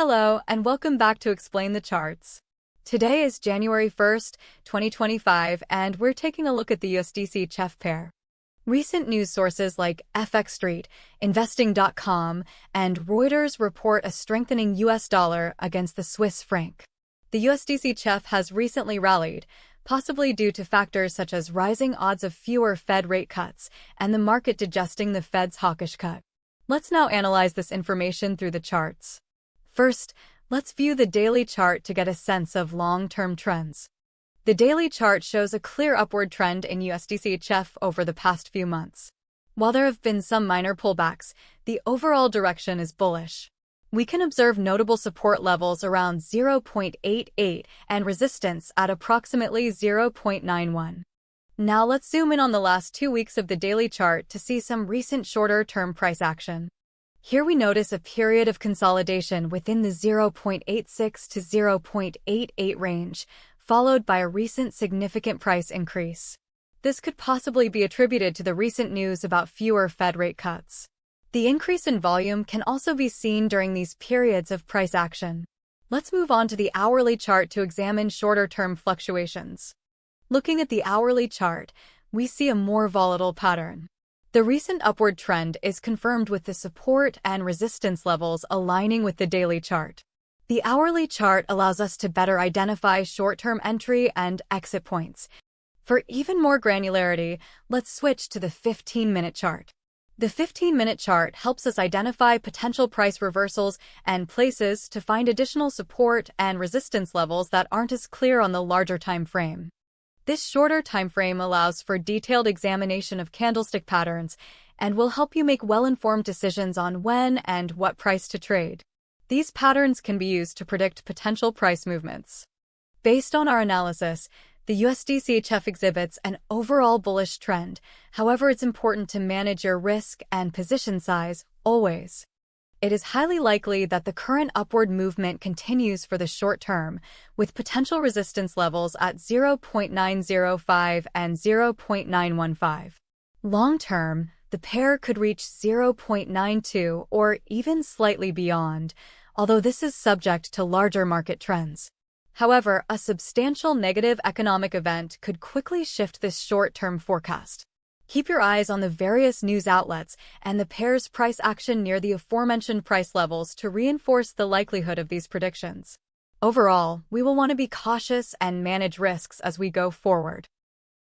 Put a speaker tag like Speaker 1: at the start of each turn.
Speaker 1: Hello, and welcome back to Explain the Charts. Today is January 1st, 2025, and we're taking a look at the USDCHF pair. Recent news sources like FX Street, Investing.com, and Reuters report a strengthening US dollar against the Swiss franc. The USDCHF has recently rallied, possibly due to factors such as rising odds of fewer Fed rate cuts and the market digesting the Fed's hawkish cut. Let's now analyze this information through the charts. First, let's view the daily chart to get a sense of long-term trends. The daily chart shows a clear upward trend in USDCHF over the past few months. While there have been some minor pullbacks, the overall direction is bullish. We can observe notable support levels around 0.88 and resistance at approximately 0.91. Now let's zoom in on the last 2 weeks of the daily chart to see some recent shorter-term price action. Here we notice a period of consolidation within the 0.86 to 0.88 range, followed by a recent significant price increase. This could possibly be attributed to the recent news about fewer Fed rate cuts. The increase in volume can also be seen during these periods of price action. Let's move on to the hourly chart to examine shorter-term fluctuations. Looking at the hourly chart, we see a more volatile pattern. The recent upward trend is confirmed with the support and resistance levels aligning with the daily chart. The hourly chart allows us to better identify short-term entry and exit points. For even more granularity, let's switch to the 15-minute chart. The 15-minute chart helps us identify potential price reversals and places to find additional support and resistance levels that aren't as clear on the larger time frame. This shorter time frame allows for detailed examination of candlestick patterns and will help you make well-informed decisions on when and what price to trade. These patterns can be used to predict potential price movements. Based on our analysis, the USDCHF exhibits an overall bullish trend. However, it's important to manage your risk and position size always. It is highly likely that the current upward movement continues for the short term, with potential resistance levels at 0.905 and 0.915. Long term, the pair could reach 0.92 or even slightly beyond, although this is subject to larger market trends. However, a substantial negative economic event could quickly shift this short-term forecast. Keep your eyes on the various news outlets and the pair's price action near the aforementioned price levels to reinforce the likelihood of these predictions. Overall, we will want to be cautious and manage risks as we go forward.